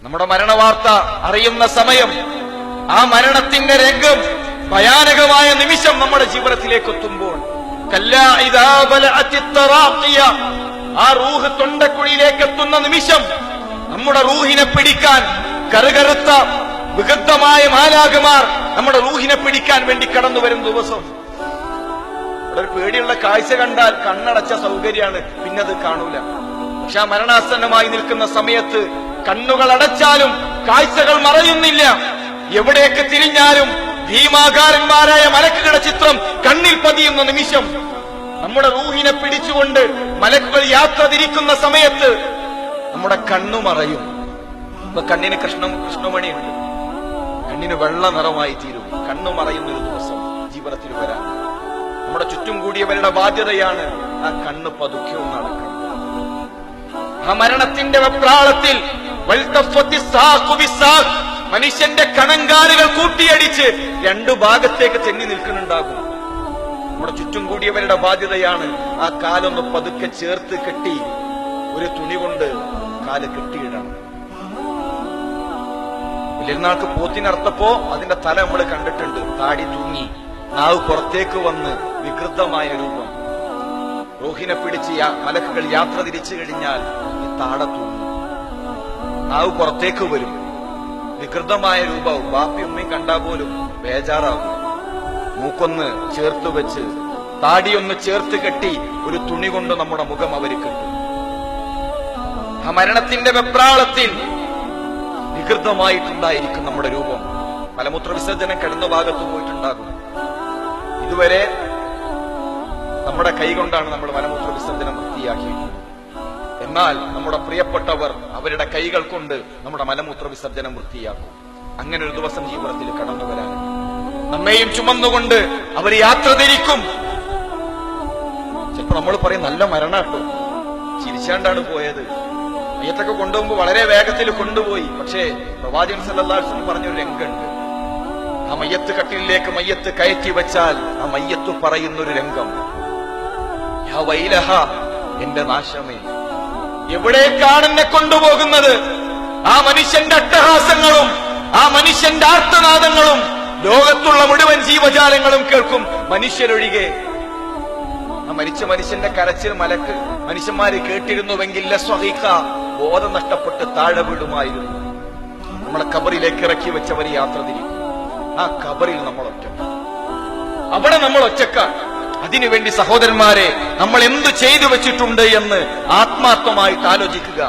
നമ്മുടെ മരണവാർത്ത അറിയുന്ന സമയം, ആ മരണത്തിന്റെ രംഗം, ഭയാനകമായ നിമിഷം നമ്മുടെ ജീവിതത്തിലേക്ക് എത്തുമ്പോൾ, ആ റൂഹ് തൊണ്ടക്കുഴിയിലേക്ക് എത്തുന്ന നിമിഷം, നമ്മുടെ റൂഹിനെ പിടിക്കാൻ കറുകറുത്ത വിഗദ്ധമായ മാലാഖമാർ നമ്മുടെ റൂഹിനെ പിടിക്കാൻ വേണ്ടി കടന്നു വരുന്ന ദിവസം, ഒരു പേടിയുള്ള കാഴ്ച കണ്ടാൽ കണ്ണടച്ച സൗകര്യമാണ്, പിന്നത് കാണൂല. പക്ഷെ ആ മരണാസന്നമായി നിൽക്കുന്ന സമയത്ത് കണ്ണുകൾ അടച്ചാലും കാഴ്ചകൾ മറയുന്നില്ല. എവിടേക്ക് തിരിഞ്ഞാലും ഭീമാകാരന്മാരായ മലക്കുകളുടെ ചിത്രം കണ്ണിൽ പതിയുന്ന നിമിഷം, നമ്മുടെ റൂഹിനെ പിടിച്ചുകൊണ്ട് മലക്കുകൾ യാത്ര തിരിക്കുന്ന സമയത്ത് നമ്മുടെ കണ്ണു മറയും. ഇപ്പൊ കണ്ണിന് കൃഷ്ണമണിയുണ്ട്, കണ്ണിന് വെള്ള നിറമായി തീരും. കണ്ണു മറയുന്നൊരു ദിവസം ജീവിതത്തിൽ വരാൻ നമ്മുടെ ചുറ്റും കൂടിയവരുടെ ബാധ്യതയാണ് ആ കണ്ണ് പതുക്കെ നടക്കുന്നത്. ആ മരണത്തിന്റെ വെപ്രാളത്തിൽ മനുഷ്യന്റെ കണങ്കാലുകൾ കൂട്ടിയടിച്ച് രണ്ടു ഭാഗത്തേക്ക് തെന്നി നിൽക്കുന്നുണ്ടാകും. നമ്മുടെ ചുറ്റും കൂടിയവരുടെ ബാധ്യതയാണ് ആ കാലൊന്ന് പതുക്കെ ചേർത്ത് കെട്ടി ഒരു തുണി കൊണ്ട് കാല് കെട്ടിയിടണം. വലിയൊരുനാൾക്ക് പോത്തിനർത്തപ്പോ അതിന്റെ തല നമ്മൾ കണ്ടിട്ടുണ്ട്, താടി തൂങ്ങി, നാവ് പുറത്തേക്ക് വന്ന് വികൃതമായ രൂപം. റൂഹിനെ പിടിച്ച് മലക്കുകൾ യാത്ര തിരിച്ചു കഴിഞ്ഞാൽ ഈ താട തൂങ്ങും, നാവ് പുറത്തേക്ക് വരും, വികൃതമായ രൂപവും. ബാപ്പയും ഉമ്മയും കണ്ടാൽ പോലും ബേജാറാകും. മൂക്കൊന്ന് ചേർത്ത് വെച്ച് താടിയൊന്ന് ചേർത്ത് കെട്ടി ഒരു തുണി കൊണ്ട് നമ്മുടെ മുഖം അവര് കെട്ടും. ആ മരണത്തിന്റെ വെപ്രാളത്തിൽ വികൃതമായിട്ടുണ്ടായിരിക്കും നമ്മുടെ രൂപം. മലമൂത്ര വിസർജനം കിടന്ന ഭാഗത്ത് പോയിട്ടുണ്ടാകും. ഇതുവരെ നമ്മുടെ കൈകൊണ്ടാണ് നമ്മൾ മലമൂത്ര വിസർജനം വൃത്തിയാക്കിയിട്ടുള്ളത്. എന്നാൽ നമ്മുടെ പ്രിയപ്പെട്ടവർ അവരുടെ കൈകൾ കൊണ്ട് നമ്മുടെ മലമൂത്ര വിസർജനം വൃത്തിയാക്കും. അങ്ങനെ ഒരു ദിവസം ജീവിതത്തിൽ കടന്നു വരാൻ നമ്മെയും ചുമന്നുകൊണ്ട് അവർ യാത്ര തിരിക്കും. ചിലപ്പോ നമ്മൾ പറയും നല്ല മരണാട്ടോ, ചിരിച്ചാണ്ടാണ് പോയത്. മയ്യത്തൊക്കെ കൊണ്ടുപോകുമ്പോൾ വളരെ വേഗത്തിൽ കൊണ്ടുപോയി. പക്ഷേ പ്രവാചകൻ സല്ലല്ലാഹു അലൈഹി വസല്ലം പറഞ്ഞൊരു രംഗമുണ്ട്. ആ മയ്യത്ത് കട്ടിലിലേക്ക് മയ്യത്ത് കയറ്റി വെച്ചാൽ ആ മയ്യത്ത് പറയുന്നൊരു രംഗം, യാ വൈലഹ, എന്റെ നാശമേ, എവിടേക്കാണ് എന്നെ കൊണ്ടുപോകുന്നത്? ആ മനുഷ്യന്റെ അട്ടഹാസങ്ങളും ആ മനുഷ്യന്റെ ആർത്തനാദങ്ങളും ലോകത്തുള്ള മുഴുവൻ ജീവജാലങ്ങളും കേൾക്കും, മനുഷ്യരൊഴികെ. ആ മരിച്ച മനുഷ്യന്റെ കരച്ചിൽ മനുഷ്യന്മാര് കേട്ടിരുന്നുവെങ്കിൽ ബോധം നഷ്ടപ്പെട്ട് താഴെ വീടുമായിരുന്നു. നമ്മളെ കബറിലേക്ക് ഇറക്കി വെച്ചവർ യാത്ര തിരിക്കും. ആ കബറിൽ നമ്മൾ ഒറ്റക്ക, അവിടെ നമ്മൾ ഒറ്റക്കാണ്. അതിനുവേണ്ടി സഹോദരന്മാരെ, നമ്മൾ എന്തു ചെയ്തു വെച്ചിട്ടുണ്ട് എന്ന് ആത്മാർത്ഥമായിട്ട് ആലോചിക്കുക.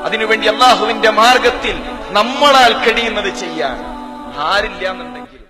അതിനുവേണ്ടി അള്ളാഹുവിന്റെ മാർഗത്തിൽ നമ്മളാൽ കഴിയുന്നത് ചെയ്യാൻ ആരില്ല എന്നുണ്ടെങ്കിൽ